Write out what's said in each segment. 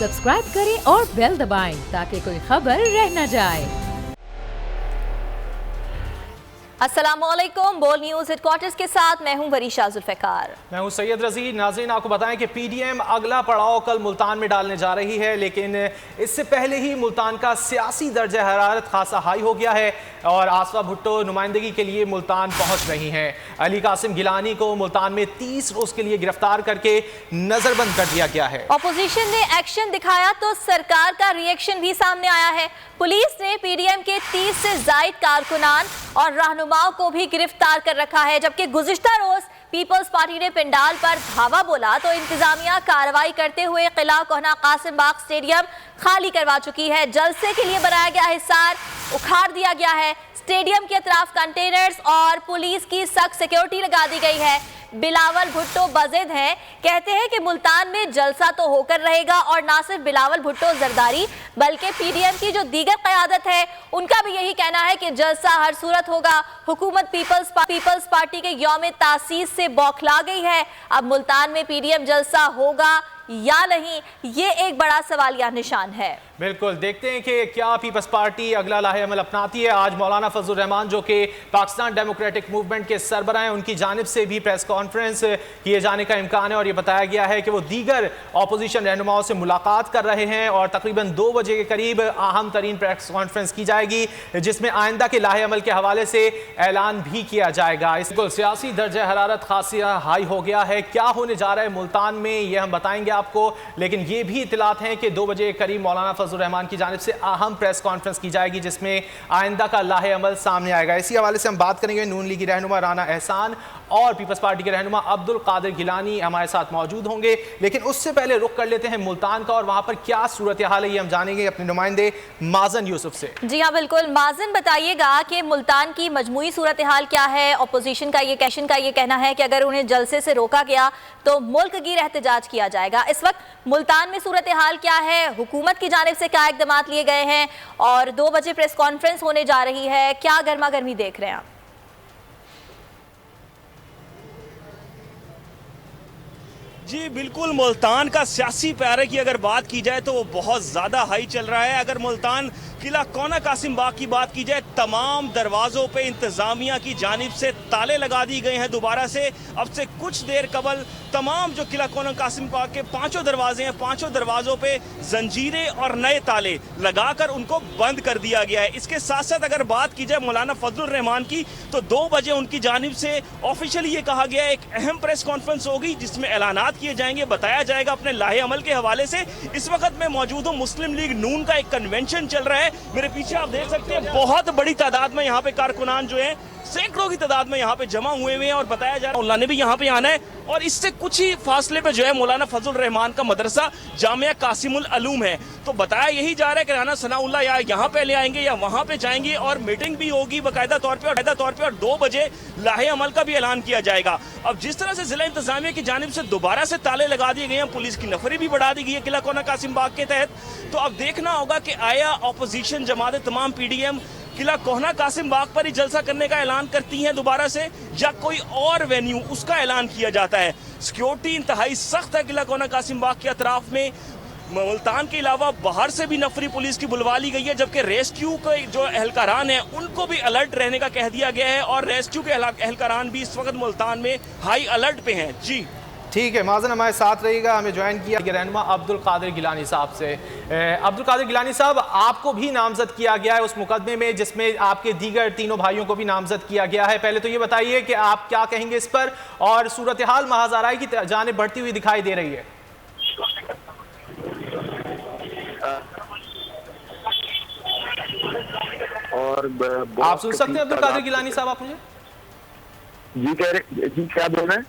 Subscribe करें और bell दबाएं ताकि कोई खबर रह न जाए। अस्सलामुअलैकुम, बोल न्यूज़ हेडक्वार्टर्स के साथ मैं हूं वरीशा जुल्फ़िकार। मैं हूं सैयद रज़ी। नाज़रीन, आपको बताएं कि पीडीएम अगला पड़ाव कल मुल्तान में डालने जा रही है, लेकिन इससे पहले ही मुल्तान का सियासी दर्जा हरारत खासा हाई हो गया है और आसफा भुट्टो नुमाइंदगी के लिए मुल्तान पहुंच रही हैं। अली कासिम गिलानी को मुल्तान में 30 रोज के लिए गिरफ्तार करके नजरबंद कर दिया गया है। अपोजिशन ने एक्शन दिखाया तो सरकार का रिएक्शन भी सामने आया है। पुलिस ने पीडीएम के 30 से जायद कारकुनान और रहनुमाओं को भी गिरफ्तार कर रखा है, जबकि गुज़िश्ता रोज पीपल्स पार्टी ने पंडाल पर धावा बोला तो इंतजामिया कार्रवाई करते हुए किला कोहना कासिम बाग स्टेडियम खाली करवा चुकी है। जलसे के लिए बनाया गया हिसार उखाड़ दिया गया है। स्टेडियम के अतराफ कंटेनर्स और पुलिस की सख्त सिक्योरिटी लगा दी गई है। बिलावल भुट्टो बज़िद हैं, कहते हैं कि मुल्तान में जलसा तो होकर रहेगा और ना सिर्फ बिलावल भुट्टो जरदारी बल्कि पीडीएम की जो दीगर क़यादत है उनका भी यही कहना है कि जलसा हर सूरत होगा। हुकूमत पीपल्स पार्टी के यौम तासीस से बौखला गई है। अब मुल्तान में पीडीएम जलसा होगा या नहीं, ये एक बड़ा सवालिया निशान है। बिल्कुल, देखते हैं कि क्या पीपल्स पार्टी अगला लाहेअमल अपनाती है। आज मौलाना फजलुर रहमान जो कि पाकिस्तान डेमोक्रेटिक मूवमेंट के सरबराह हैं, उनकी जानिब से भी प्रेस कॉन्फ्रेंस किए जाने का इम्कान है और ये बताया गया है कि वो दीगर अपोजिशन रहनुमाओं से मुलाकात कर रहे हैं और तकरीबन 2 बजे के करीब अहम तरीन प्रेस कॉन्फ्रेंस की जाएगी, जिसमें आइंदा के लाहेअमल के हवाले से ऐलान भी किया जाएगा। इसको सियासी दर्जा हरारत खासी हाई हो गया है। क्या होने जा रहा है मुल्तान में, ये हम बताएंगे आपको, लेकिन ये भी इतलात हैं कि 2 बजे के करीब मौलाना फजलुर रहमान की जानिब से अहम प्रेस कॉन्फ्रेंस की जाएगी, जिसमें आइंदा का लाहे अमल सामने आएगा। इसी हवाले से हम बात करेंगे। नून लीग की रहनुमा राना एहसान और पीपल्स पार्टी के रहनुमा अब्दुल कादिर गिलानी हमारे साथ मौजूद होंगे, लेकिन उससे पहले रुख कर लेते हैं मुल्तान का और वहां पर क्या सूरत हाल है, ये हम जानेंगे अपने नुमाइंदे माजन यूसुफ से। जी हाँ बिल्कुल, माजन बताइएगा कि मुल्तान की मजमूई सूरत हाल क्या है। अपोजिशन का ये कहना है कि अगर उन्हें जलसे से रोका गया तो मुल्क गिर एहतजाज किया जाएगा। इस वक्त मुल्तान में सूरत हाल क्या है, हुकूमत की जानिब से क्या इक़दाम लिए गए हैं और 2 बजे प्रेस कॉन्फ्रेंस होने जा रही है, क्या गर्मा गर्मी देख रहे हैं आप? जी बिल्कुल, मुल्तान का सियासी पारा की अगर बात की जाए तो वो बहुत ज़्यादा हाई चल रहा है। अगर मुल्तान किला कोना कासिम बाग की बात की जाए, तमाम दरवाज़ों पे इंतज़ामिया की जानिब से ताले लगा दी गए हैं दोबारा से। अब से कुछ देर कबल तमाम जो किला कोना कासिम बाग के 5 दरवाजे हैं, 5 दरवाज़ों पे जंजीरें और नए ताले लगाकर उनको बंद कर दिया गया है। इसके साथ साथ अगर बात की जाए मौलाना फजलुर रहमान की, तो 2 बजे उनकी जानिब से ऑफिशियली ये कहा गया है एक अहम प्रेस कॉन्फ्रेंस होगी जिसमें ऐलानात किए जाएंगे, बताया जाएगा अपने लाहे अमल के हवाले से। इस वक्त मैं मौजूद हूँ, मुस्लिम लीग नून का एक कन्वेंशन चल रहा है। मेरे पीछे आप देख सकते हैं बहुत बड़ी तादाद में यहाँ पे कारकुनान जो है, सैकड़ों की तादाद में यहाँ पे जमा हुए हैं और बताया जा रहा है मौलाना ने भी यहाँ पे आना है और इससे कुछ ही फासले पे जो है मौलाना फजलुर रहमान का मदरसा जामिया कासिमुल अलूम है। तो बताया यही जा रहा है कि राना सनाउल्लाह या यहाँ पे ले आएंगे या वहाँ पे जाएंगे और मीटिंग भी होगी बाकायदा तौर पे और 2 बजे लाहे अमल का भी ऐलान किया जाएगा। अब जिस तरह से जिला इंतजामिया की जानिब से दोबारा से ताले लगा दिए गए हैं, पुलिस की नफरी भी बढ़ा दी गई है किला कोना कासिम बाग के तहत, तो अब देखना होगा कि आया अपोजिशन जमात तमाम पीडीएम किला कोहना कासिम बाग पर ही जलसा करने का ऐलान करती हैं दोबारा से, या कोई और वेन्यू उसका ऐलान किया जाता है। सिक्योरिटी इंतहाई सख्त है किला कोहना कासिम बाग के अतराफ में। मुल्तान के अलावा बाहर से भी नफरी पुलिस की बुलवा ली गई है, जबकि रेस्क्यू के जो एहलकारान हैं उनको भी अलर्ट रहने का कह दिया गया है और रेस्क्यू के एहलकारान भी इस वक्त मुल्तान में हाई अलर्ट पे हैं। जी ठीक है, माजन हमारे साथ रहिएगा। हमें ज्वाइन किया रहनुमा अब्दुल कादिर गिलानी साहब से। अब्दुल कादिर गिलानी साहब, आपको भी नामजद किया गया है उस मुकदमे में जिसमें आपके दीगर 3 भाइयों को भी नामजद किया गया है। पहले तो ये बताइए कि आप क्या कहेंगे इस पर, और सूरत हाल महाज़ाराई की जानिब बढ़ती हुई दिखाई दे रही है। और आप सुन सकते हैं अब्दुल कादिर गिलानी साहब, आप मुझे? जी कह रहे, जी क्या बोल रहे हैं?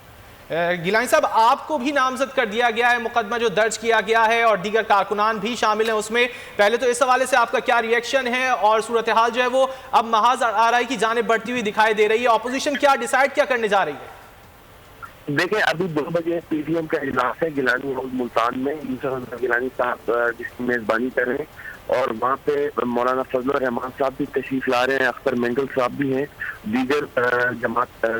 गिलानी साहब, आपको भी नामजद कर दिया गया है, मुकदमा जो दर्ज किया गया है और दीगर कारकुनान भी शामिल हैं उसमें। पहले तो इस हवाले से आपका क्या रिएक्शन है और सूरत हाल जो है वो अब महाज़ाराई की जानिब बढ़ती हुई दिखाई दे रही है, अपोजिशन क्या डिसाइड क्या करने जा रही है? देखिए, अभी 2 बजे पीडीएम का इजलास है गिलानी हाउस मुल्तान में। यूसुफ गिलानी साहब जिसकी मेजबानी कर रहे हैं और वहाँ पे मौलाना फजलुर रहमान साहब भी तशरीफ ला रहे हैं, अख्तर मेंगल साहब भी हैं, दीगर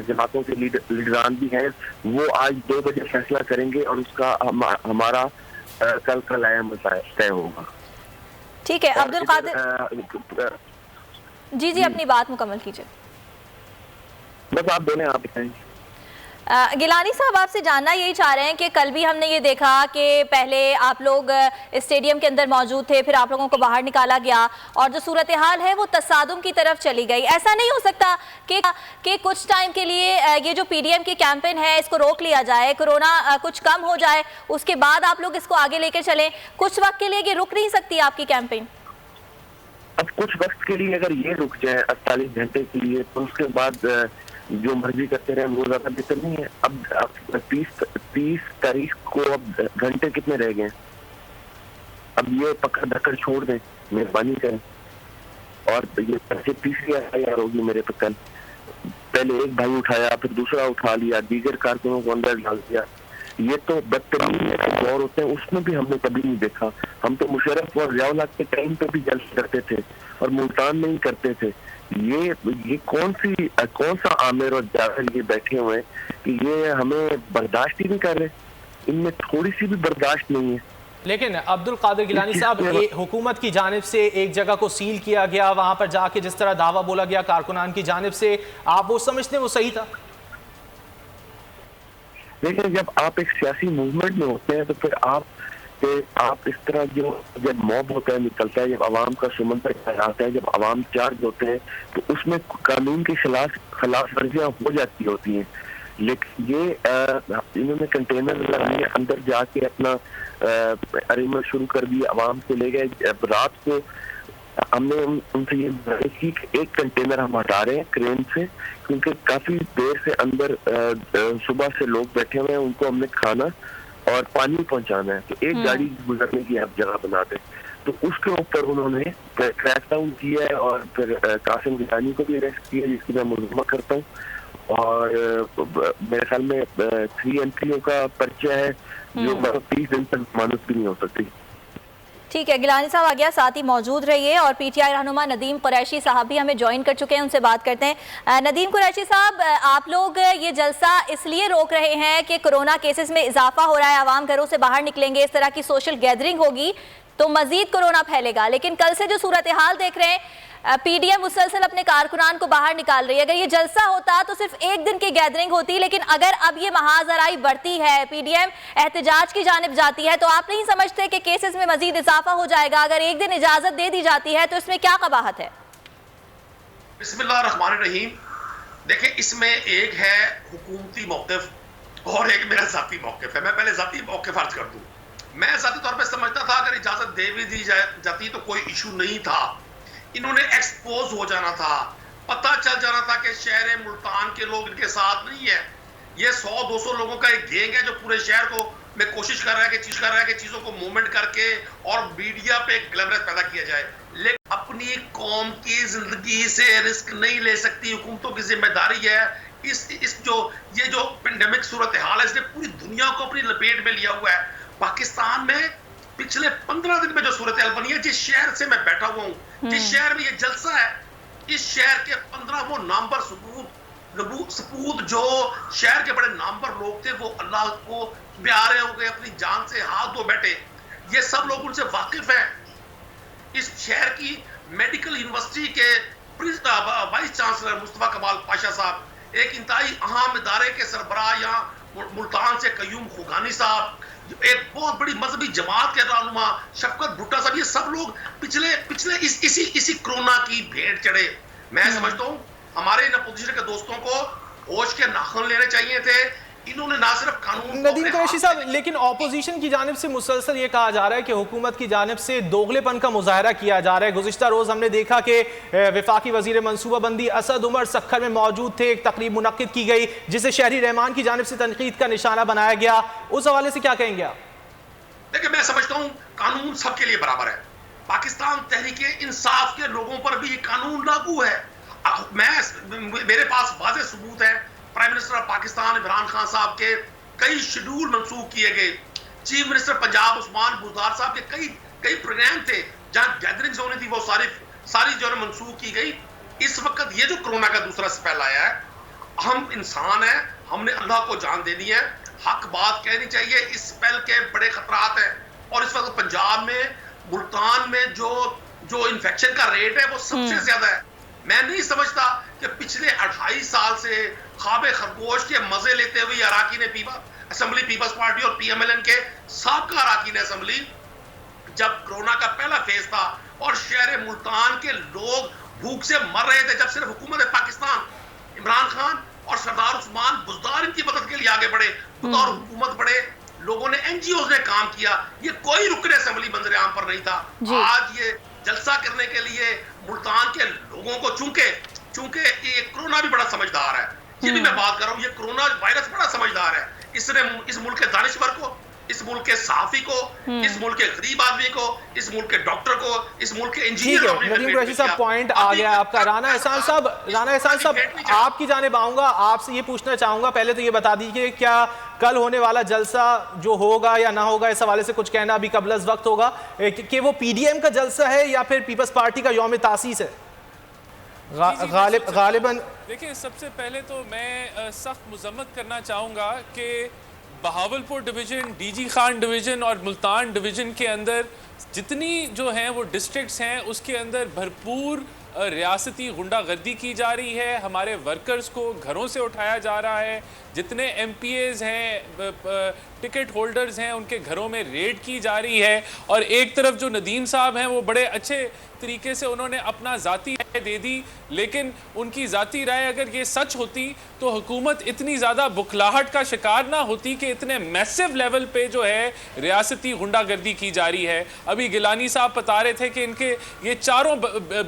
जमातों के लीडरान भी हैं। वो आज 2 बजे फैसला करेंगे और उसका हमारा कल का लायामल तय होगा। ठीक है अब्दुल कादिर जी अपनी बात मुकम्मल कीजिए। बस आप बोले, आप बताएं। गिलानी साहब आपसे जानना यही चाह रहे हैं कि कल भी हमने ये देखा कि पहले आप लोग स्टेडियम के अंदर मौजूद थे, फिर आप लोगों को बाहर निकाला गया और जो सूरत हाल है वो तसादुम की तरफ चली गई। ऐसा नहीं हो सकता कि कुछ टाइम के लिए ये जो पीडीएम की कैंपेन है इसको रोक लिया जाए, कोरोना कुछ कम हो जाए, उसके बाद आप लोग इसको आगे लेकर चलें? कुछ वक्त के लिए ये रुक नहीं सकती आपकी कैंपेन? अब कुछ वक्त के लिए अगर ये रुक जाए 48 घंटे के लिए, तो उसके बाद जो मर्जी करते रहे वो ज्यादा बेहतर नहीं है। अब 30 तारीख को अब घंटे कितने रह गए? अब ये पकड़ धक्कर छोड़ दें, मेहरबानी करें। और ये तीसरी एफआईआर होगी मेरे पे कल। पहले एक भाई उठाया, फिर दूसरा उठा लिया, दीगर कारकुनों को अंदर डाल दिया। ये तो बदतमीजी के दौर होते हैं, उसमें भी हमने कभी नहीं देखा। हम तो मुशर्रफ और जियाउल हक के टाइम पे भी जल्द करते थे और मुल्तान में ही करते थे। ये कौन सा आमिर और जावेद ये बैठे हुए हैं कि ये हमें बर्दाश्त ही नहीं कर रहे। इनमें थोड़ी सी भी बर्दाश्त नहीं है। लेकिन अब्दुल कादिर गिलानी साहब, हुकूमत की जानिब से एक जगह को सील किया गया, वहां पर जाके जिस तरह दावा बोला गया कारकुनान की जानिब से, आप वो समझते हैं वो सही था? लेकिन जब आप एक सियासी मूवमेंट में होते हैं तो फिर आप इस तरह जो जब मॉब होता है, निकलता है, जब आवाम का समंदर फैलाता है, जब आवाम चार्ज होते हैं, तो उसमें कानून की खिलाफ वर्जियां हो जाती होती हैं। लेकिन ये इन्होंने कंटेनर अंदर जाके अपना अरेंजमेंट शुरू कर दिया, आवाम से ले गए। रात को हमने उनसे ये बात की कि एक कंटेनर हम हटा रहे हैं क्रेन से, क्योंकि काफी देर से अंदर सुबह से लोग बैठे हुए हैं, उनको हमने खाना और पानी पहुंचाना है, तो एक गाड़ी गुजरने की आप जगह बना दें। तो उसके ऊपर उन्होंने क्रैकडाउन किया है और फिर कासिम गिलानी को भी अरेस्ट किया, जिसकी मैं मुजम्मा करता हूँ। और मेरे ख्याल में 3 एंट्रियों का पर्चा है जो 30 दिन तक जमानत भी नहीं हो सकती। ठीक है, गिलानी साहब आ गया, साथ ही मौजूद रहिए। और पीटीआई रहनुमा नदीम कुरैशी साहब भी हमें ज्वाइन कर चुके हैं, उनसे बात करते हैं। नदीम कुरैशी साहब, आप लोग ये जलसा इसलिए रोक रहे हैं कि कोरोना केसेस में इजाफा हो रहा है, आवाम घरों से बाहर निकलेंगे, इस तरह की सोशल गैदरिंग होगी तो मजीद कोरोना फैलेगा। लेकिन कल से जो सूरत हाल देख रहे हैं, पीडीएम मुसलसल अपने कारकुनान को बाहर निकाल रही है। अगर ये जलसा होता तो सिर्फ एक दिन की गैदरिंग होती, लेकिन अगर अब ये महाजराई बढ़ती है, पीडीएम एहतजाज की जानिब जाती है, तो आप नहीं समझते कि केसेस में मजीद इजाफा हो जाएगा? अगर एक दिन इजाजत दे दी जाती है तो इसमें क्या कबाहत है? बिस्मिल्लाहिर्रहमानिर्रहीम। देखिए, इसमें एक है हुकूमती मौक़िफ़ और एक मेरा ज़ाती मौक़िफ़ है। मैं पहले ज़ाती मौक़िफ़ अर्ज कर दूँ। मैं ज़ाती तौर पर समझता था अगर इजाज़त दे भी दी जाती तो कोई इशू नहीं था। इन्होंने एक्सपोज हो जाना था, पता चल जाना था कि शहर मुल्तान के लोग इनके साथ नहीं है। ये 100-200 लोगों का एक गैंग है जो पूरे शहर को में कोशिश कर रहा है कि चीजों को मूवमेंट करके और मीडिया पे ग्लैमरस पैदा किया जाए। लेकिन अपनी कौम की जिंदगी से रिस्क नहीं ले सकती हुकूमतों की जिम्मेदारी है। ये जो पेंडेमिक सूरत हाल है, इसने पूरी दुनिया को अपनी लपेट में लिया हुआ है। पाकिस्तान में पिछले 15 दिन में जो सूरत हाल बनी है, जिस शहर से मैं बैठा हुआ हूँ, जिस शहर में ये जलसा है, इस शहर के 15 वो नामवर सपूत जो शहर के बड़े नामवर लोग थे, वो अल्लाह को प्यारे हो गए, अपनी जान से हाथ धो बैठे। ये सब लोग उनसे वाकिफ है। इस शहर की मेडिकल यूनिवर्सिटी के वाइस चांसलर मुस्तफा कमाल पाशा साहब, एक इंतहाई अहम इदारे के सरबराह यहाँ मुल्तान से कयूम खुगानी साहब, एक बहुत बड़ी मजहबी जमात के रहनुमा शफकत भुट्टा साहब, ये सब लोग पिछले इसी कोरोना की भेंट चढ़े। मैं समझता हूँ हमारे इन अपोजिशन के दोस्तों को होश के नाखून लेने चाहिए थे। इन्होंने ना सिर्फ कानून नदीम कुरैशी साहब, लेकिन ऑपोजिशन की जानिब से मुसलसल ये कहा जा रहा है कि हुकूमत की जानिब से दोगलेपन का मुजाहरा किया जा रहा है। गुज़िश्ता रोज़ हमने देखा कि वफाकी वज़ीर मनसूबाबंदी असद उमर सक्खर में मौजूद थे, एक तकरीब मुनक्किद की गई जिसे शहरी रहमान की जानिब से तनकीद का निशाना बनाया गया। उस हवाले से क्या कहेंगे आप? देखिए, मैं समझता हूँ कानून सबके लिए बराबर है। पाकिस्तान तहरीके इंसाफ के लोगों पर भी ये कानून लागू है। मेरे पास वाज़ेह सबूत है। Prime minister of Pakistan Imran Khan साहब के कई शेड्यूल मंसूख किए गए। चीफ मिनिस्टर पंजाब उस्मान बुज़दार साहब के कई प्रोग्राम थे जहां गैदरिंग्स होनी थी, वो सारी जो है मंसूख की गई। इस वक्त ये जो कोरोना का दूसरा स्पेल आया है, हम इंसान हैं, हमने अल्लाह को जान देनी है, हक बात कहनी चाहिए। इस स्पेल के बड़े खतरात हैं। और इस वक्त पंजाब में मुल्तान में जो इन्फेक्शन का रेट है वो सबसे ज्यादा है। मैं नहीं समझता कि पिछले 2.5 साल से ख्वाब खरगोश के मजे लेते हुए अराकीन असेंबली पीपल्स पार्टी और पीएमएलएन के साबका अराकीन असेंबली, जब कोरोना का पहला फेज था और शहर मुल्तान के लोग भूख से मर रहे थे, जब सिर्फ हुकूमत पाकिस्तान इमरान खान और सरदार उस्मान बुज़दार इनकी मदद के लिए आगे बढ़े, बतौर हुकूमत बड़े लोगों ने, एनजीओ ने काम किया, ये कोई रुकन असेंबली मंजर आम पर नहीं था। आज ये जलसा करने के लिए मुल्तान के लोगों को चूंकि ये कोरोना भी बड़ा समझदार है, ये भी मैं बात कर रहा हूँ, ये कोरोना वायरस बड़ा समझदार है, इसने इस मुल्क के दानिश्वर को, इस मुल्क के सहाफी को, इस मुल्क के गरीब आदमी को, इस मुल्क के डॉक्टर को, इस मुल्क के इंजीनियर को, नदीम कुरैशी साहब पॉइंट आ गया आपका। राना एहसान साहब आपकी जानिब आऊंगा, आपसे ये पूछना चाहूंगा, पहले तो ये बता दीजिए क्या कल होने वाला जलसा जो होगा या ना होगा, इस हवाले से कुछ कहना अभी कबल वक्त होगा कि वो पीडीएम का जलसा है या फिर पीपल्स पार्टी का यौम तासीस है? गालिबन देखिए, सबसे पहले तो मैं सख्त मजम्मत करना चाहूँगा कि Bahawalpur division, DG Khan division और मुल्तान डिवीज़न के अंदर जितनी जो हैं वो डिस्ट्रिक्ट्स हैं, उसके अंदर भरपूर रियासती गुंडागर्दी की जा रही है, हमारे वर्कर्स को घरों से उठाया जा रहा है, जितने एमपीएज हैं, टिकट होल्डर्स हैं, उनके घरों में रेड की जा रही है। और एक तरफ जो नदीम साहब हैं वो बड़े अच्छे तरीके से उन्होंने अपना ज़ाती राय दे दी, लेकिन उनकी ज़ाती राय अगर ये सच होती तो हुकूमत इतनी ज़्यादा बुखलाहट का शिकार ना होती कि इतने मैसिव लेवल पे जो है रियासती गुंडागर्दी की जा रही है। अभी गिलानी साहब बता रहे थे कि इनके ये चारों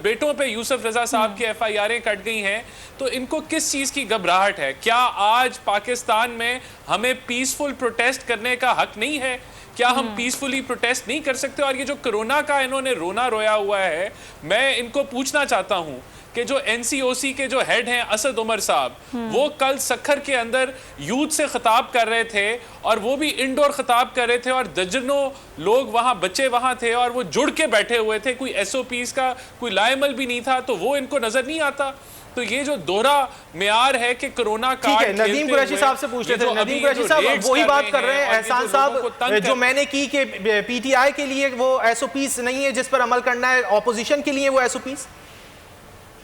बेटों पे यूसुफ रजा साहब की एफआईआरें कट गई हैं, तो इनको किस चीज़ की घबराहट है? क्या आज पाकिस्तान में हमें पीसफुल प्रोटेस्ट करने का हक नहीं है? क्या हम पीसफुली प्रोटेस्ट नहीं कर सकते? और ये जो कोरोना का इन्होंने रोना रोया हुआ है, मैं इनको पूछना चाहता हूं कि जो एनसीओसी के जो हेड हैं असद उमर साहब, वो कल सखर के अंदर यूथ से खिताब कर रहे थे और वो भी इंडोर खिताब कर रहे थे और दर्जनों लोग वहां, बच्चे वहां थे और वो जुड़ के बैठे हुए थे, कोई एसओपीज का कोई लाएमल भी नहीं था, तो वो इनको नजर नहीं आता। तो ये जो दोहरा म्यार है कि कोरोना का, ठीक है, नदीम कुरैशी साहब से पूछ रहे थे, नदीम कुरैशी साहब वही बात कर रहे हैं। एहसान साहब, जो मैंने की कि पीटीआई के लिए वो एसओपीस नहीं है जिस पर अमल करना है, ऑपोजिशन के लिए वो एसओपीस।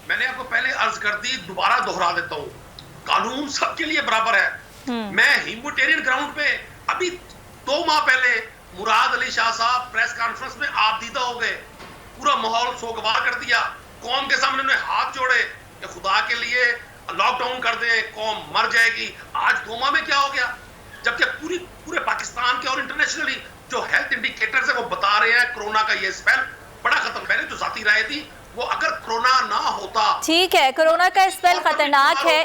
मैंने आपको पहले अर्ज कर दी, दोबारा दोहरा देता हूँ, कानून सबके लिए बराबर है। मैं ह्यूमैनिटेरियन ग्राउंड पे अभी 2 माह पहले मुराद अली शाह साहब प्रेस कॉन्फ्रेंस में आप दीदा हो गए, पूरा माहौल सोगवार कर दिया, कौम के सामने उन्हें हाथ जोड़े कि खुदा के लिए लॉकडाउन कर दे, कौम मर जाएगी। आज 2 माह में क्या हो गया? जबकि पूरे पाकिस्तान के और इंटरनेशनली जो हेल्थ इंडिकेटर्स है वो बता रहे हैं कोरोना का ये स्पेल बड़ा खतरनाक। पहले जो जाती राय थी वो अगर कोरोना ना होता, ठीक है, कोरोना का स्पेल खतरनाक है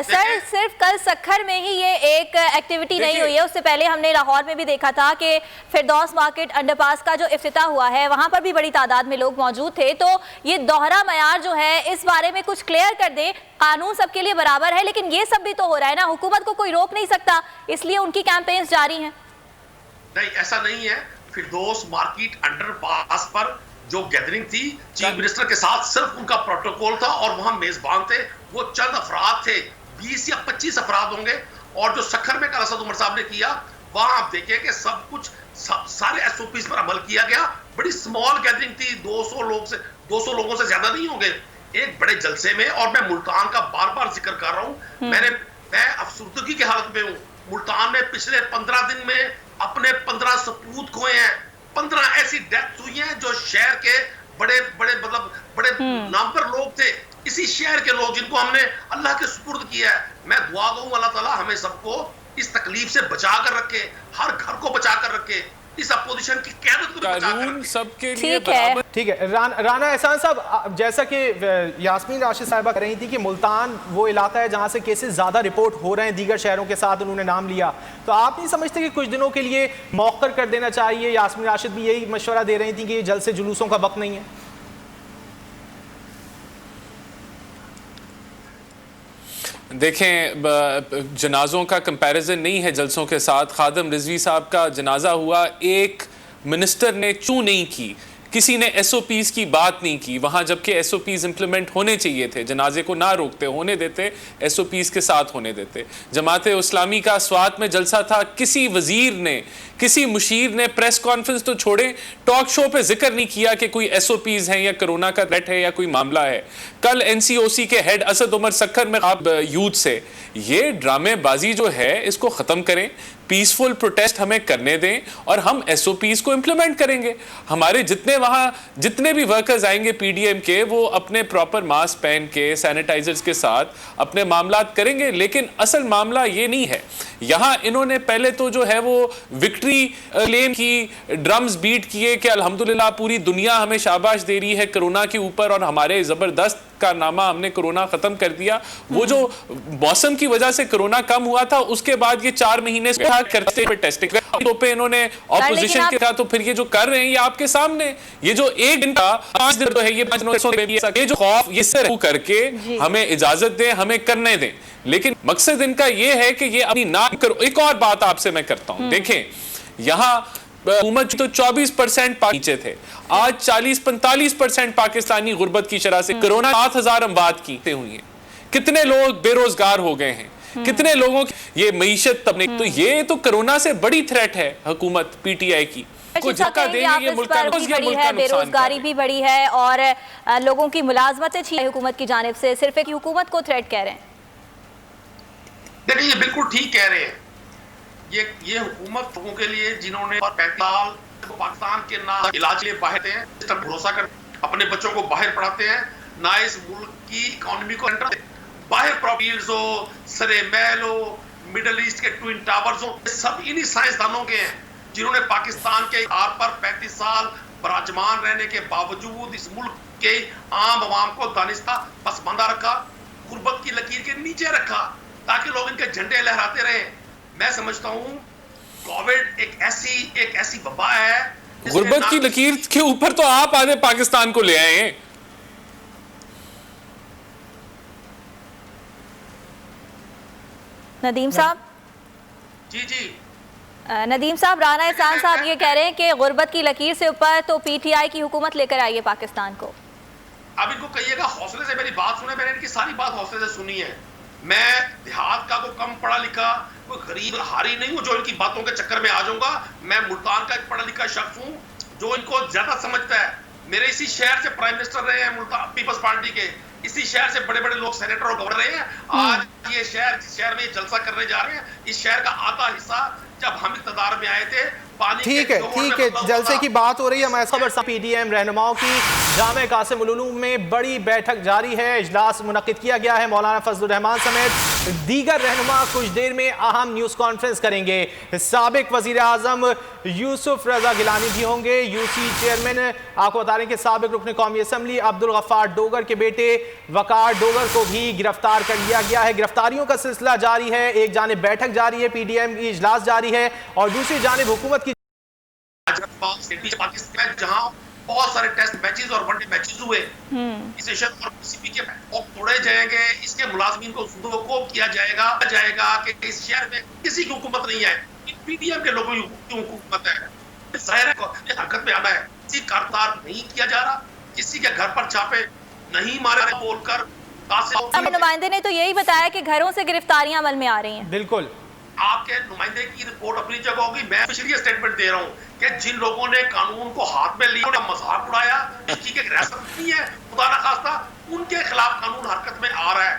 सर। सिर्फ कल सखर में ही ये एक एक्टिविटी नहीं हुई है, उससे पहले हमने लाहौर में भी देखा था कि फिरदौस मार्केट अंडरपास का जो इफ्तिताह हुआ है वहां पर भी बड़ी तादाद में लोग मौजूद थे। तो ये दोहरा मयार जो है, इस बारे में कुछ क्लियर कर दे। कानून सबके लिए बराबर है, लेकिन ये सब भी तो हो रहा है ना, हुकूमत को कोई रोक नहीं सकता, इसलिए उनकी कैंपेन्स जारी हैं। नहीं, ऐसा नहीं है। फिरदौस मार्केट अंडरपास पर जो गैदरिंग थी चीफ मिनिस्टर के साथ, सिर्फ उनका प्रोटोकॉल था और वहां मेजबान थे वो चंद अफराद थे, 20 या 25 अफराद होंगे। और जो सखर में कल असद उमर साहब ने किया, वहां आप देखिए कि सब कुछ सारे एसओपीज पर अमल किया गया। बड़ी स्मॉल गैदरिंग थी, 200 लोगों से ज्यादा नहीं होंगे एक बड़े जलसे में। और मैं मुल्तान का बार बार जिक्र कर रहा हूं, मैं अफसुर्दगी की हालत में हूं। मुल्तान में पिछले 15 दिन में अपने 15 सपूत खोए हैं, 15 ऐसी डेथ हुई हैं जो शहर के बड़े नामवर लोग थे, इसी शहर के लोग जिनको हमने अल्लाह के सुपुर्द किया है। मैं दुआ करूं अल्लाह ताला हमें सबको इस तकलीफ से बचा कर रखे, हर घर को बचा कर रखे, इस अपोजिशन की क़यादत को बचा कर रखे। सबके लिए बराबर। ठीक है, राना एहसान साहब, जैसा कि यास्मीन राशिद साहिबा कह रही थी कि मुल्तान वो इलाका है जहां से केसेस ज़्यादा रिपोर्ट हो रहे हैं, दीगर शहरों के साथ उन्होंने नाम लिया, तो आप नहीं समझते कि कुछ दिनों के लिए मौखर कर देना चाहिए? यास्मीन राशिद भी यही मशवरा दे रही थी कि जल्द से जुलूसों का वक्त नहीं है। देखें, जनाजों का कंपैरिजन नहीं है जलसों के साथ। खादम रिजवी साहब का जनाजा हुआ, एक मिनिस्टर ने चूं नहीं की किसी ने SOPs की बात नहीं की वहां, जबकि SOPs इंप्लीमेंट होने चाहिए थे। जनाजे को ना रोकते, होने देते, SOPs के साथ होने देते। जमाते इस्लामी का स्वात में जलसा था, किसी वजीर ने, किसी मुशीर ने प्रेस कॉन्फ्रेंस तो छोड़े, टॉक शो पे जिक्र नहीं किया कि कोई SOPs हैं या कोरोना का थ्रेट है या कोई मामला है। कल NCOC के हेड असद उमर सक्खर में आप यूथ से ये ड्रामेबाजी जो है इसको खत्म करें, पीसफुल प्रोटेस्ट हमें करने दें और हम SOPs को इंप्लीमेंट करेंगे। हमारे जितने भी वर्कर्स आएंगे PDM के, वो अपने प्रॉपर मास्क पहन के, सैनिटाइजर्स के साथ अपने मामलात करेंगे। लेकिन असल मामला ये नहीं है। यहाँ इन्होंने पहले तो जो है वो विक्ट्री क्लेम की, ड्रम्स बीट किए कि अल्हम्दुलिल्लाह पूरी दुनिया हमें शाबाश दे रही है कोरोना के ऊपर और हमारे जबरदस्त कारनामा, हमने कोरोना खत्म कर दिया। वो जो मौसम की वजह से कोरोना कम हुआ था, उसके बाद ये 4 महीने से करते पे टेस्टिंग पे इन्होंने ऑपोजिशन के था। तो फिर ये जो कर रहे हैं ये आपके सामने, ये जो एक दिन का 5 दिन तो है, ये जो खौफ ये से करके हमें इजाजत दें, हमें करने दें। लेकिन मकसद इनका ये है कि ये अपनी ना करो। एक और बात आपसे मैं करता हूं, देखें यहाँ हुकूमत तो 24% नीचे थे, आज 40-45% पाकिस्तानी गुर्बत की शरह से, कोरोना 7,000 अमवात की हुई हैं, कितने लोग बेरोजगार हो गए हैं, कितने लोगों की ये मईशत तबने। तो ये तो कोरोना से बड़ी थ्रेट है हुकूमत PTI की। को झटका देंगे ये मुल्क का बेरोजगारी भी बढ़ी है और लोगों की मुलाजमतें छीनी हुकूमत की जानिब से। सिर्फ एक हुकूमत को थ्रेट कह रहे हैं। देखिए ये बिल्कुल ठीक कह रहे हैं। ये हुकूमत लोगों के लिए जिन्होंने 35 साल पाकिस्तान के ना इलाज के लिए बाहर थे, इस तरह भरोसा कर अपने बच्चों को बाहर पढ़ाते हैं, ना इस मुल्क की इकोनॉमी को बाहर प्रॉपर्टीज हो, सरे महल हो, मिडल ईस्ट के ट्विन टावर्स हो, सब इन्हीं साइंसदानों के हैं जिन्होंने पाकिस्तान के आर पर 35 साल बराजमान रहने के बावजूद इस मुल्क के आम आवाम को दानिस्ता पसमानदा रखा, गुर्बत की लकीर के नीचे रखा, ताकि लोग इनके झंडे लहराते रहे। मैं समझता हूं कोविड एक ऐसी वबा है, गुर्बत की लकीर के ऊपर तो आप आधे पाकिस्तान को ले आए हैं। नदीम साहब, जी नदीम साहब, राना एहसान साहब ये कह रहे हैं कि गुर्बत की लकीर से ऊपर तो PTI की हुकूमत लेकर आई है पाकिस्तान को। अब इनको कहिएगा हौसले से मेरी बात सुने, मैंने इनकी सारी बात हौसले से सुनी है। मैं देहात का कोई कम पढ़ा लिखा, कोई गरीब हारी नहीं हूं जो इनकी बातों के चक्कर में आ जाऊंगा। मैं मुल्तान का एक पढ़ा लिखा शख्स हूं जो इनको ज्यादा समझता है। मेरे इसी शहर से प्राइम मिनिस्टर रहे हैं मुल्तान पीपल्स पार्टी के, इसी शहर से बड़े बड़े लोग सेनेटर और गवर्नर रहे हैं। आज ये शहर में जलसा करने जा रहे हैं। इस शहर का आधा हिस्सा जब हम इक़्तिदार में आए थे ठीक है, जलसे की बात हो रही है। हमारे खबर PDM रहनुमाओं की जामे कासिम उल उलूम में बड़ी बैठक जारी है, इजलास मुनक्किद किया गया है। मौलाना फजलुर रहमान समेत दीगर रहनुमा कुछ देर में अहम न्यूज़ कॉन्फ्रेंस करेंगे। साबिक वज़ीर आज़म यूसुफ रज़ा गिलानी भी होंगे। UC चेयरमैन आपको बता रहे हैं कि साबिक रुकन कौमी असम्बली अब्दुल गफ्फार डोगर के बेटे वकार डोगर को भी गिरफ्तार कर लिया गया है। गिरफ्तारियों का सिलसिला जारी है। एक जानिब बैठक जारी है, PDM की इजलास जारी है और दूसरी जानिब हुकूमत की पाकिस्तान जहां बहुत सारे टेस्ट मैचेस और वनडे मैचेस हुए, इस सेशन और PCB के तोड़े जाएंगे, इसके मुलाजमीन को सुदोकोब किया जाएगा कि इस शहर में किसी की हुकूमत नहीं है, PDM के लोगों की हुकूमत है। जाहिर है हरकत में आना है। किसी कारदार नहीं किया जा रहा, किसी के घर पर छापे नहीं मारे बोलकर। नुमाइंदे ने तो यही बताया कि घरों से गिरफ्तारियां अमल में आ रही हैं। बिल्कुल, आपके नुमाइंदे की रिपोर्ट अपनी जगह होगी। मैं पिछली स्टेटमेंट दे रहा हूं कि जिन लोगों ने कानून को हाथ में लिया, उन्होंने मजाक उड़ाया, इसकी के रियासत नहीं है, खुदा ना खास्ता उनके खिलाफ कानून हरकत में आ रहा है।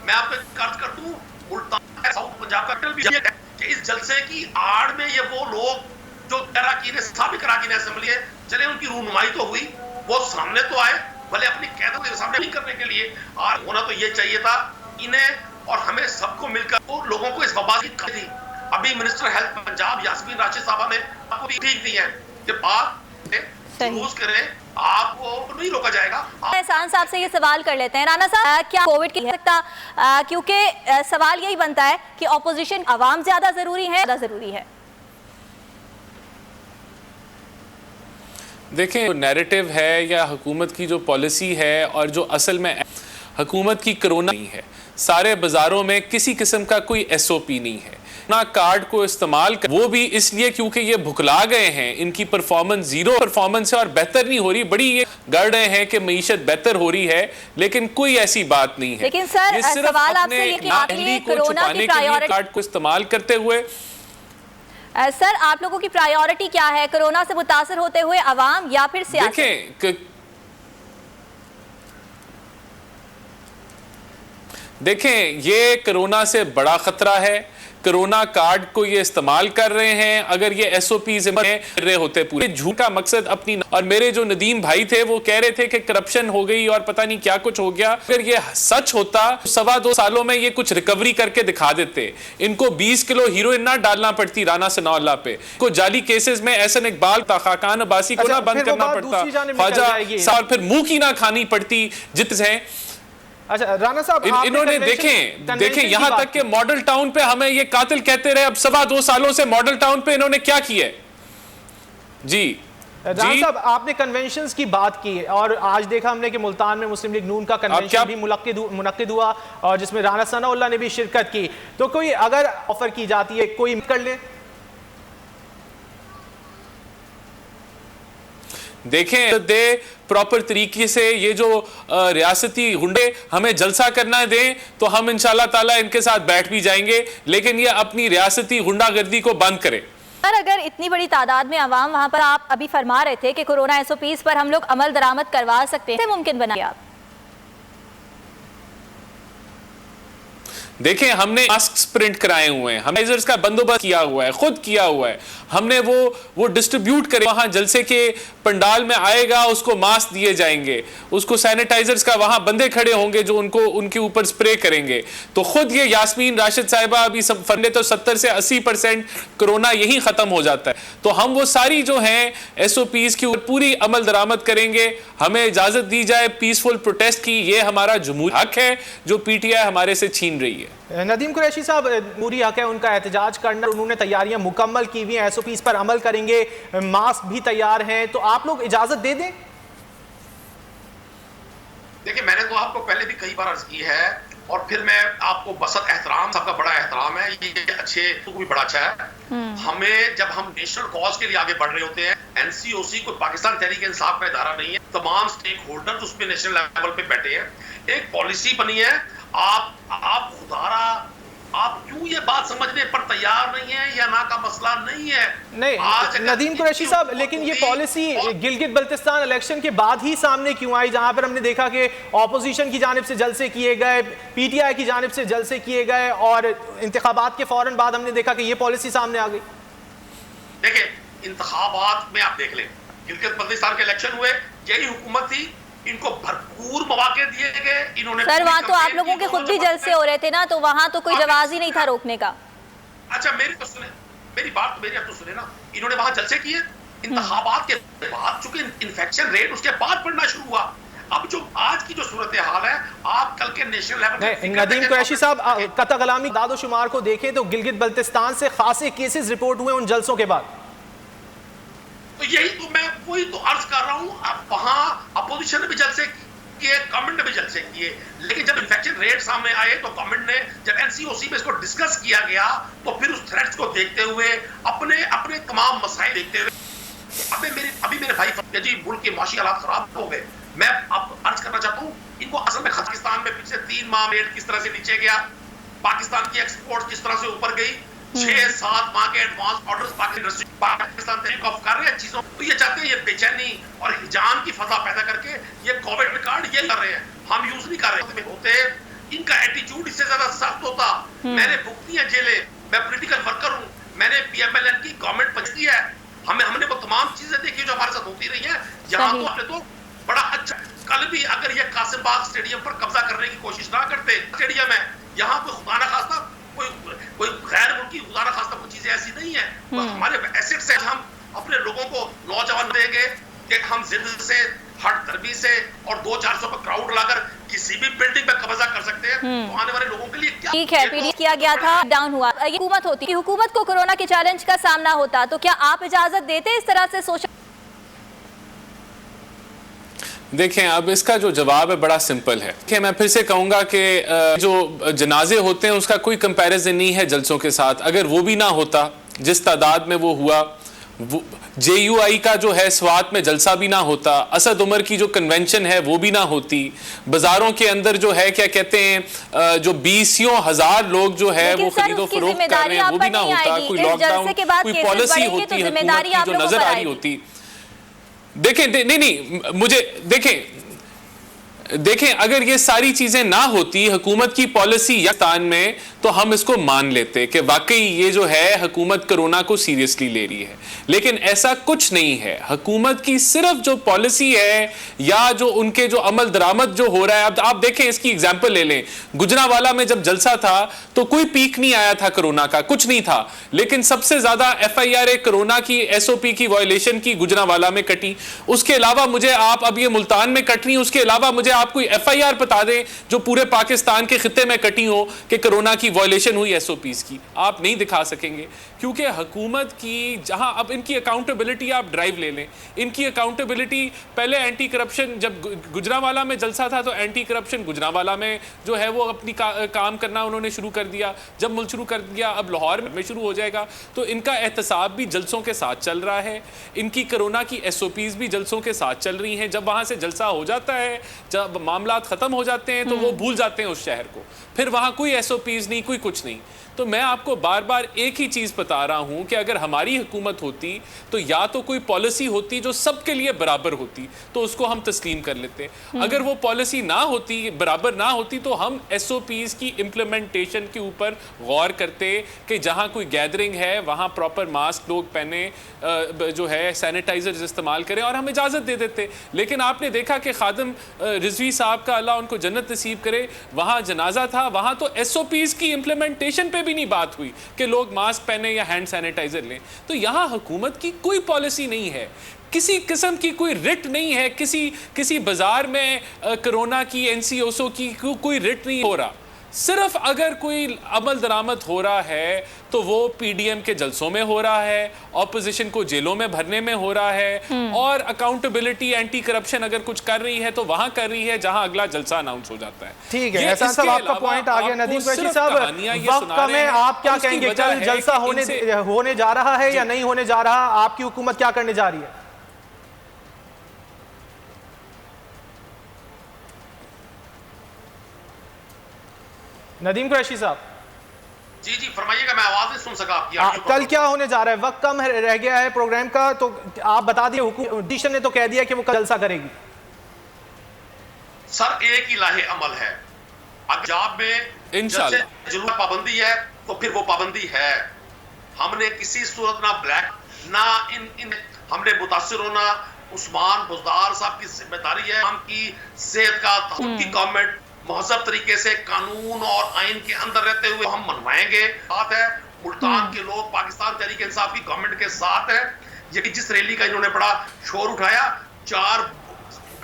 मैं आपको कर्ज कर दूं, मुल्तान साउथ पंजाब का भी है कि इस जलसे की आड़ में ये वो लोग जो साबिक अराकीन असेंबली है, चले उनकी रहनुमाई तो हुई, वो सामने तो आए, भले अपनी कैदों के सामने नहीं करने के लिए। और होना तो ये चाहिए था इन्हें और हमें सबको मिलकर वो लोगों को इस वबा की थी। अभी मिनिस्टर हेल्थ पंजाब यास्मीन राशिद साहबा ने आपको भी ठीक दी है कि बात यूज करें, आपको नहीं रोका जाएगा। एहसान साहब से ये सवाल कर लेते हैं। राना साहब, क्या कोविड की सकता, क्योंकि सवाल यही बनता है कि ऑपोजिशन आवाम ज्यादा जरूरी है, ज्यादा जरूरी है। देखें, नैरेटिव है या हुकूमत की जो पॉलिसी है और जो असल में हुकूमत की कोरोना नहीं है। सारे बाज़ारों में किसी किस्म का कोई SOP नहीं है। ना कार्ड को इस्तेमाल कर, वो भी इसलिए क्योंकि ये भुखला गए हैं, इनकी परफॉर्मेंस जीरो परफॉर्मेंस है और बेहतर नहीं हो रही। बड़ी ये गढ़ रहे हैं कि मईशत बेहतर हो रही है, लेकिन कोई ऐसी बात नहीं है। लेकिन सर सवाल आपसे ये कि आपने कोरोना की प्रायोरिटी कार्ड को इस्तेमाल करते हुए सर आप लोगों की प्रायोरिटी क्या है, कोरोना से मुतासर होते हुए अवाम या फिर सियासत? देखें ये कोरोना से बड़ा खतरा है। कोरोना कार्ड को ये इस्तेमाल कर रहे हैं, अगर ये एसओपीज कर रहे होते पूरे झूठ का मकसद अपनी। और मेरे जो नदीम भाई थे वो कह रहे थे कि करप्शन हो गई और पता नहीं क्या कुछ हो गया। अगर ये सच होता 2.25 सालों में ये कुछ रिकवरी करके दिखा देते। इनको 20 किलो हीरोइन ना डालना पड़ती राना सनाउल्लाह पे, को जाली केसेस में एहसन इकबाल खाकान अब्बासी को ना बंद करना पड़ता, ख्वाजा और फिर मुंह की ना खानी पड़ती जितने। अच्छा राना साहब, इन्होंने देखें यहां तक कि मॉडल टाउन पे हमें ये कातिल कहते रहे, अब 2.25 सालों से मॉडल टाउन पे इन्होंने क्या किया है? जी राना साहब, आपने कन्वेंशंस की बात की और आज देखा हमने कि मुल्तान में मुस्लिम लीग नून का कन्वेंशन भी मुनक्किद हुआ और जिसमें राना सनाउल्लाह ने भी शिरकत की। तो कोई अगर ऑफर की जाती है कोई कर ले? देखें दे प्रॉपर तरीके से ये जो रियासती गुंडे हमें जलसा करना दें तो हम इंशाल्लाह ताला इनके साथ बैठ भी जाएंगे, लेकिन ये अपनी रियासती गुंडागर्दी को बंद करें। सर अगर इतनी बड़ी तादाद में अवाम वहां पर, आप अभी फरमा रहे थे कि कोरोना एसओपीज पर हम लोग अमल दरामद करवा सकते हैं, मुमकिन बनाइए आप। देखें हमने मास्क प्रिंट कराए हुए हैं, हमने का बंदोबस्त किया हुआ है, खुद किया हुआ है, हमने वो डिस्ट्रीब्यूट करे। वहां जलसे के पंडाल में आएगा उसको मास्क दिए जाएंगे, उसको सैनिटाइजर्स का वहां बंदे खड़े होंगे जो उनको उनके ऊपर स्प्रे करेंगे। तो खुद ये यास्मीन राशिद साहिबा अभी सब फंडे तो 70 से 80% कोरोना यही खत्म हो जाता है। तो हम वो सारी जो हैं एसओपीज की पूरी अमल दरामद करेंगे। हमें इजाजत दी जाए पीसफुल प्रोटेस्ट की, ये हमारा जमहूरी हक है जो पीटीआई हमारे से छीन रही है। नदीम कुरैशी साहब, पूरी हक है उनका एहतजाज करना, उन्होंने तैयारियां मुकम्मल की हुई हैं, एसओपीज पर अमल करेंगे, मास्क भी तैयार हैं, तो आप लोग इजाजत दे दें? देखिए मैंने तो आपको पहले भी कई बार अर्ज की है और फिर मैं आपको बसत एहतराम, सबका बड़ा एहतराम है, ये अच्छे तो भी बड़ा अच्छा है। हमें जब हम नेशनल कॉज के लिए आगे बढ़ रहे होते हैं, एनसीओसी कोई पाकिस्तान तहरीक इंसाफ का इदारा नहीं है, तमाम स्टेक होल्डर उसमें नेशनल लेवल पे बैठे हैं, एक पॉलिसी बनी है। आप खुदारा आप क्यों ये बात समझने पर तैयार नहीं है या ना का मसला नहीं है? नहीं नदीम कुरैशी साहब, लेकिन ये पॉलिसी गिलगित बल्तिस्तान इलेक्शन के बाद ही सामने क्यों आई, जहां पर हमने देखा कि ऑपोजिशन की जानिब से जलसे किए गए, पीटीआई की जानिब से जलसे किए गए और इंतखाबात के फौरन बाद हमने देखा कि ये पॉलिसी सामने आ गई। देखिए इंतखाबात में आप देख लें, गिलगित बल्तिस्तान के इलेक्शन हुए, यही हुकूमत थी, इनको भरपूर मौके दिए गए, इन्होंने सर वहां तो आप लोगों के खुद भी जलसे हो रहे थे ना, तो वहां तो कोई जवाब ही नहीं था रोकने का। अच्छा मेरी तो सुने, मेरी बात तो मेरी अब तो सुने ना, इन्होंने वहां जलसे किए, इंतखाबात के बाद चूंकि इन्फेक्शन रेट उसके बाद बढ़ना शुरू हुआ। अब जो आज की जो सूरत हाल है, आप कल के नेशनल लेवल पे नदीम कुरैशी साहब कतई गलामी दादो शुमार को देखें तो गिलगित बल्तिस्तान से खासे केसेस रिपोर्ट हुए उन जलसों के बाद। तो यही तो मैं वही तो अर्ज कर रहा हूं, अब वहां अपोजिशन ने भी जलसे किए, गवर्नमेंट ने भी जलसे किए, लेकिन जब इन्फेक्शन रेट सामने आए तो गवर्नमेंट ने, जब एनसीओसी में इसको डिस्कस किया गया तो फिर उस थ्रेट्स को देखते हुए, अपने तमाम मसाइल देखते हुए, अभी मेरे भाई जी मुल्क के माशी हालात खराब हो गए, मैं अब अर्ज करना चाहता हूँ इनको असल में कजाकिस्तान में पिछले 3 माह रेट किस तरह से नीचे गया, पाकिस्तान की एक्सपोर्ट किस तरह से ऊपर गई, 6-7 माह के advance orders Pakistan take off कर रहे हैं चीजों, तो ये चाहते हैं ये बेचैनी और हिजान की फजा पैदा करके ये कोविड कार्ड ये कर रहे हैं, हम यूज नहीं कर रहे होते, इनका एटीट्यूड इससे ज्यादा सख्त होता। मैंने भुगती है जेलें, मैं पॉलिटिकल वर्कर हूँ, मैंने पीएमएलएन की गवर्नमेंट बचती है, हमने वो तमाम चीजें देखी जो हमारे साथ होती रही है। यहाँ तो आपने तो बड़ा अच्छा, कल भी अगर ये कासिम बाग स्टेडियम पर कब्जा करने की कोशिश ना करते, स्टेडियम है यहाँ कोई खुदा ना खास्ता कोई गैर मुल्की खुदा ना खास्ता कोई चीज ऐसी नहीं है, हमारे एसेट्स है, हम अपने लोगों को नौजवान देंगे कि हम जिद से, हट दर्बी से और 200-400 पर क्राउड लाकर किसी भी बिल्डिंग पे कब्जा कर सकते हैं, तो आने वाले लोगों के लिए क्या ठीक है, पीडी किया गया था, डाउन हुआ, ये हुकूमत होती है, हुकूमत को कोरोना के चैलेंज का सामना होता, तो क्या आप इजाजत देते इस तरह से सोशल? देखें, अब इसका जो जवाब है बड़ा सिंपल है कि मैं फिर से कहूंगा कि जो जनाजे होते हैं उसका कोई कंपैरिजन नहीं है जलसों के साथ। अगर वो भी ना होता जिस तादाद में वो हुआ, JUI का जो है स्वात में जलसा भी ना होता, असद उमर की जो कन्वेंशन है वो भी ना होती, बाजारों के अंदर जो है क्या कहते हैं जो 20 हजार लोग जो है वो खरीदो फरोख्त कर रहे हैं वो भी ना होता, कोई लॉकडाउन कोई पॉलिसी होती हुकूमत की जो नजर आ रही होती। देखें नहीं मुझे देखें अगर ये सारी चीजें ना होती, हुकूमत की पॉलिसी यकतान में, तो हम इसको मान लेते कि वाकई ये जो है हुकूमत कोरोना को सीरियसली ले रही है। लेकिन ऐसा कुछ नहीं है। हुकूमत की सिर्फ जो पॉलिसी है या जो उनके जो अमल दरामद जो हो रहा है, अब आप देखें इसकी एग्जांपल ले लें। गुजरांवाला में जब जलसा था तो कोई पीक नहीं आया था कोरोना का, कुछ नहीं था, लेकिन सबसे ज्यादा FIR कोरोना की SOP की वायलेशन की गुजरांवाला में कटी। उसके अलावा मुझे आप अब ये मुल्तान में कट रही, उसके अलावा मुझे आप कोई FIR बता दें जो पूरे पाकिस्तान के खित्ते में कटी हो कि कोरोना की वायलेशन हुई SOPs की। आप नहीं दिखा सकेंगे क्योंकि हुकूमत की जहां अब इनकी अकाउंटेबिलिटी आप ड्राइव ले लें, इनकी अकाउंटेबिलिटी पहले एंटी करप्शन, जब गुजरांवाला में जलसा था तो एंटी करप्शन गुजरांवाला में जो है वो अपनी काम करना उन्होंने शुरू कर दिया। जब मुल्क शुरू कर दिया, अब लाहौर में शुरू हो जाएगा, तो इनका एहतसाब भी जलसों के साथ चल रहा है, इनकी कोरोना की SOPs भी जलसों के साथ चल रही हैं। जब वहां से जलसा हो जाता है, जब मामला खत्म हो जाते हैं, तो वो भूल जाते हैं उस शहर को, फिर वहां कोई SOPs नहीं, कोई कुछ नहीं। तो मैं आपको बार बार एक ही चीज बता रहा हूं कि अगर हमारी हुकूमत होती तो या तो कोई पॉलिसी होती जो सबके लिए बराबर होती, तो उसको हम तस्लीम कर लेते। अगर वो पॉलिसी ना होती, बराबर ना होती, तो हम SOPs की इम्प्लीमेंटेशन के ऊपर गौर करते कि जहां कोई गैदरिंग है वहां प्रॉपर मास्क लोग पहने, जो है सैनिटाइजर्स इस्तेमाल करें और हम इजाजत दे देते। लेकिन आपने देखा कि खादिम रिजवी साहब का अल्लाह उनको जन्नत नसीब करे, वहां जनाजा था, वहां तो SOPs की इम्प्लीमेंटेशन पे भी नहीं बात हुई कि लोग मास्क पहने या हैंड सैनिटाइजर लें। तो यहां हुकूमत की कोई पॉलिसी नहीं है, किसी किस्म की कोई रिट नहीं है, किसी बाजार में कोरोना की NCOSO की कोई रिट नहीं हो रहा। सिर्फ अगर कोई अमल दरामद हो रहा है तो वो PDM के जलसों में हो रहा है, ऑपोजिशन को जेलों में भरने में हो रहा है, और अकाउंटेबिलिटी एंटी करप्शन अगर कुछ कर रही है तो वहां कर रही है जहां अगला जलसा अनाउंस हो जाता है। ठीक है, एहसान साहब आपका पॉइंट आ गया। नदीम कुरैशी साहब, वक्त कम है, आप क्या कहेंगे? कल जलसा होने जा रहा है या नहीं होने जा रहा? आपकी हुकूमत क्या करने जा रही है? नदीम कुरैशी साहब जी जी फरमाइएगा, मैं आवाज नहीं सुन सका आपकी। कल क्या होने जा रहा है? वक्त कम रह गया है प्रोग्राम का, तो आप बता दिए। हुकूमत ने तो कह दिया कि वो कल जलसा करेगी। सर एक ही लाहे अमल है, पंजाब में इंशाल्लाह जुल्म पाबंदी है तो फिर वो पाबंदी है। हमने किसी सूरत ना ब्लैक ना इन हमने मुतासिर होना। उस्मान बुज़दार साहब की जिम्मेदारी है हम की सेहत का, उनकी गवर्नमेंट महजब तरीके से कानून और आइन के अंदर रहते हुए हम मनवाएंगे। बात है मुल्तान के लोग पाकिस्तान तहरीक इंसाफ की गवर्नमेंट के साथ है। ये जिस रैली का इन्होंने बड़ा शोर उठाया, 4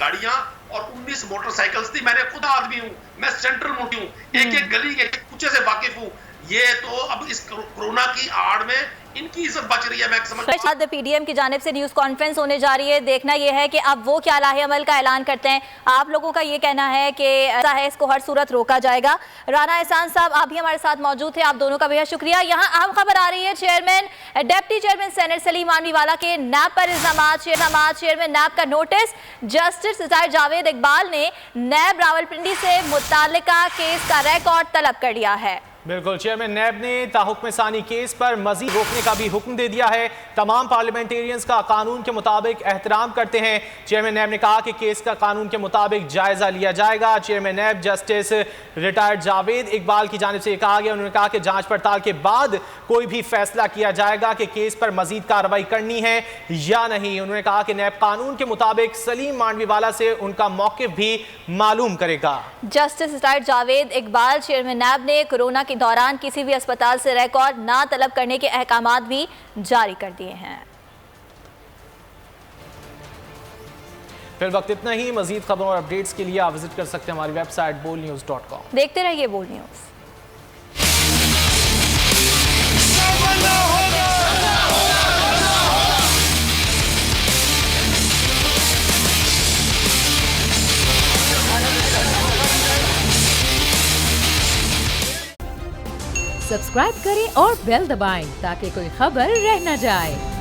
गाड़ियां और 19 मोटरसाइकिल्स थी। मैंने खुद आदमी हूं, मैं सेंट्रल मोटी हूं, एक गली के कुचे से वाकिफ हूं। ये तो अब इस कोरोना की आड़ में इनकी इज्जत बच रही है। मैं समझ PDM की जानिब से न्यूज कॉन्फ्रेंस होने जा रही है। देखना यह है कि अब वो क्या लाहे अमल का ऐलान करते हैं। आप लोगों का ये कहना है कि ऐसा है, इसको हर सूरत रोका जाएगा। राना एहसान साहब आप भी हमारे साथ मौजूद थे, आप दोनों का बेहद शुक्रिया। यहाँ अहम खबर आ रही है, deputy chairman senate Salim Mandviwalla के नैब पर इल्जामात। चेयरमैन नैब का notice. Justice retired Javed Iqbal ने नैब रावलपिंडी से मुताल्लिका केस का रिकॉर्ड तलब कर लिया है। बिल्कुल, चेयरमैन नैब ने ताहुक्म सानी केस पर मजीद रोकने का भी हुक्म दे दिया है। तमाम पार्लियामेंटेरियंस का कानून के मुताबिक एहतराम करते हैं। चेयरमैन नैब ने कहा कि केस का कानून के मुताबिक जायजा लिया जाएगा। Chairman NAB justice retired Javed Iqbal की जानिब से ये कहा गया, उन्होंने कहा कि जांच पड़ताल के बाद कोई भी फैसला किया जाएगा कि केस पर मजीद कार्रवाई करनी है या नहीं। उन्होंने कहा कि नैब कानून के मुताबिक सलीम मानवीवाला से उनका मौक़िफ़ भी मालूम करेगा। Justice retired Javed Iqbal chairman NAB ने कोरोना के दौरान किसी भी अस्पताल से रिकॉर्ड ना तलब करने के अहकामात भी जारी कर दिए हैं। फिर वक्त इतना ही। मजीद खबरों और अपडेट्स के लिए आप विजिट कर सकते हैं हमारी वेबसाइट bolnews.com। देखते रहिए बोल न्यूज। सब्सक्राइब करें और बेल दबाएं ताकि कोई खबर रह न जाए।